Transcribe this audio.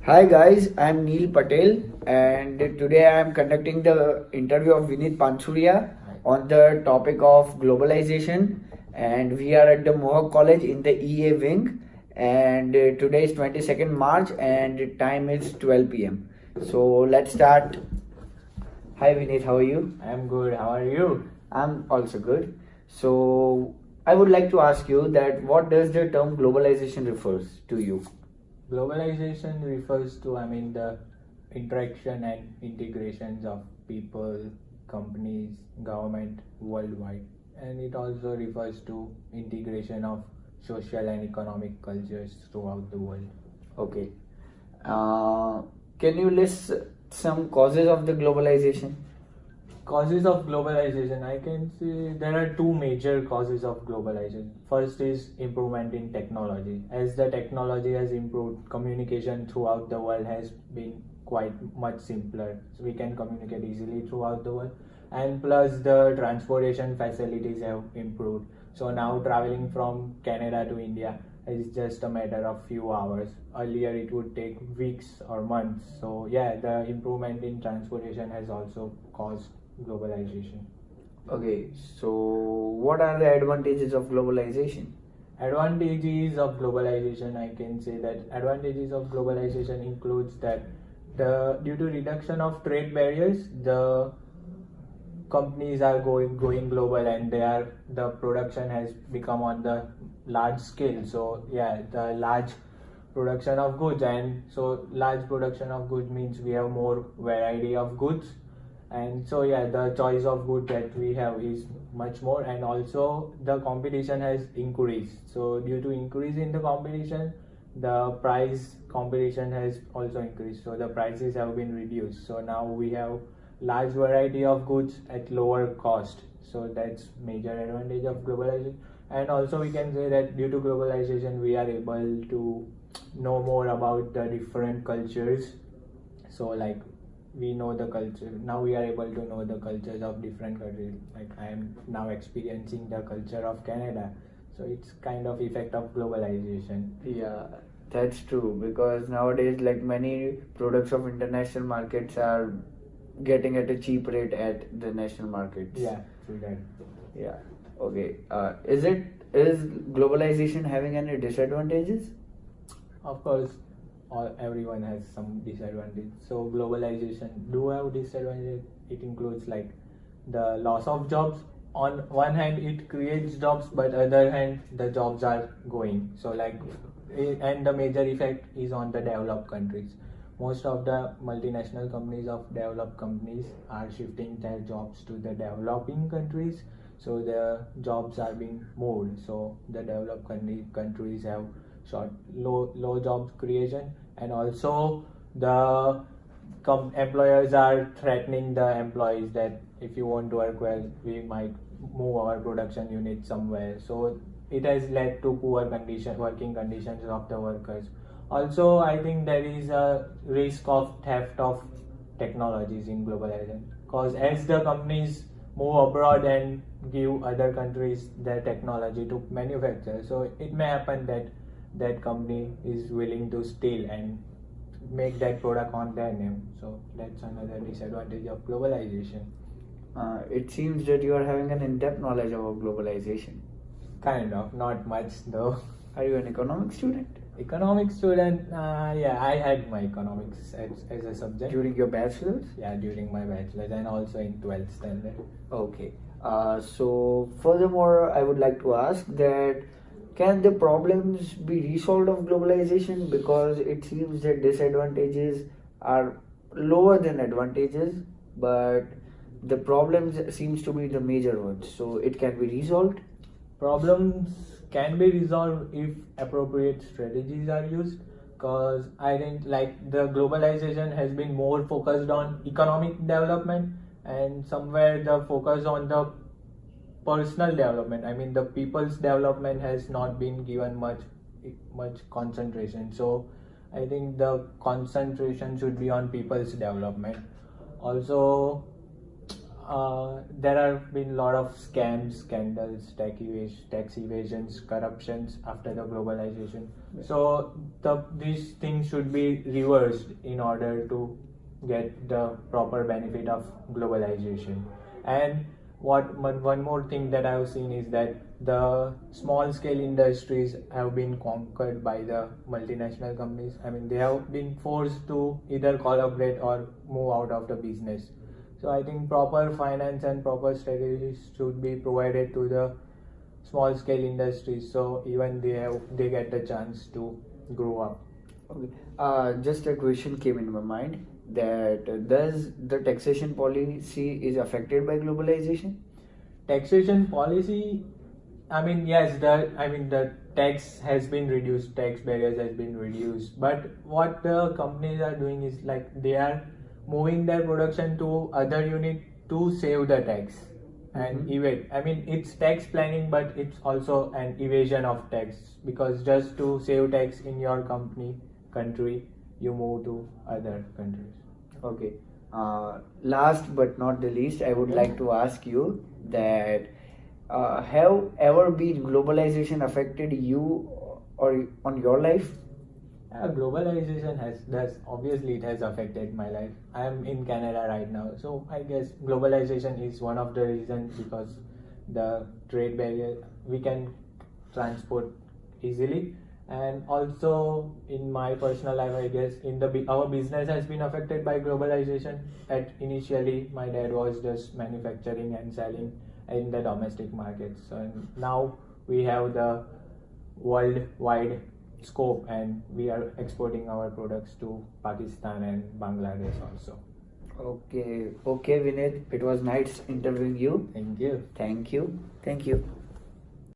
Hi guys, I'm Neil Patel and today I am conducting the interview of Vinit Panchuria on the topic of globalization, and we are at the Mohawk College in the EA wing, and today is 22nd March and time is 12 p.m. So let's start. Hi Vinit, how are you? I'm good. How are you? I'm also good. So I would like to ask you that what does the term globalization refers to you? Globalization refers to, the interaction and integrations of people, companies, government worldwide. And it also refers to integration of social and economic cultures throughout the world. Okay. Uh, can you list some causes of the globalization? Causes of globalization, I can say there are two major causes of globalization. First is improvement in technology. As the technology has improved, communication throughout the world has been quite much simpler. So we can communicate easily throughout the world. And plus the transportation facilities have improved. So now traveling from Canada to India is just a matter of few hours. Earlier it would take weeks or months. So yeah, the improvement in transportation has also caused globalization. Okay, so what are the advantages of globalization? Advantages of globalization, I can say that advantages of globalization includes that the due to reduction of trade barriers, the companies are going global and the production has become on the large scale. So yeah, the large production of goods, and so large production of goods means we have more variety of goods, and so yeah, the choice of good that we have is much more, and also the competition has increased. So due to increase in the competition, the price competition has also increased, so the prices have been reduced. So now we have large variety of goods at lower cost. So that's major advantage of globalization. And also we can say that due to globalization we are able to know more about the different cultures. So like we know the culture, now we are able to know the cultures of different countries. Like I am now experiencing the culture of Canada, so it's kind of effect of globalization. Yeah, that's true because nowadays, like many products of international markets are getting at a cheap rate at the national markets. Yeah, true that. Yeah. Okay. Is globalization having any disadvantages? Of course, everyone has some disadvantage. So globalization do have disadvantage. It includes like the loss of jobs. On one hand, it creates jobs, but other hand, the jobs are going. So like, and the major effect is on the developed countries. Most of the multinational companies of developed companies are shifting their jobs to the developing countries. So the jobs are being moved. So the developed countries have short low jobs creation, and also the employers are threatening the employees that if you won't work well, we might move our production unit somewhere. So it has led to poor working conditions of the workers. Also, I think there is a risk of theft of technologies in globalization, because as the companies move abroad and give other countries their technology to manufacture, so it may happen that that company is willing to steal and make that product on their name. So that's another disadvantage of globalization. It seems that you are having an in-depth knowledge about globalization. Kind of, not much though. Are you an economics student? Economics student, yeah, I had my economics as a subject. During your bachelor's? Yeah, during my bachelor's and also in 12th standard. Okay. So furthermore, I would like to ask that can the problems be resolved of globalization, because it seems that disadvantages are lower than advantages, but the problems seems to be the major ones. So it can be resolved. Problems can be resolved if appropriate strategies are used, because I think like the globalization has been more focused on economic development, and somewhere the focus on the personal development, I mean the people's development, has not been given much concentration. So I think the concentration should be on people's development. Also, there have been a lot of scams, scandals, tax evasions, corruptions after the globalization. So these things should be reversed in order to get the proper benefit of globalization. And one more thing that I have seen is that the small scale industries have been conquered by the multinational companies. I mean, they have been forced to either collaborate or move out of the business. So I think proper finance and proper strategies should be provided to the small scale industries, so even they get the chance to grow up. Okay. Just a question came in my mind that does the taxation policy is affected by globalization? Taxation policy, I mean, yes, the tax has been reduced, tax barriers has been reduced, but what the companies are doing is like they are moving their production to other unit to save the tax and evade. I mean, it's tax planning, but it's also an evasion of tax, because just to save tax in your country, you move to other countries. Okay. Last but not the least, I would like to ask you that have ever been globalization affected you or on your life? Globalization obviously it has affected my life. I am in Canada right now, so I guess globalization is one of the reasons, because the trade barrier, we can transport easily, and also in my personal life, I guess our business has been affected by globalization. At initially, my dad was just manufacturing and selling in the domestic market, so now we have the worldwide scope, and we are exporting our products to Pakistan and Bangladesh also. Okay, Vinit, it was nice interviewing you. Thank you. Thank you. Thank you.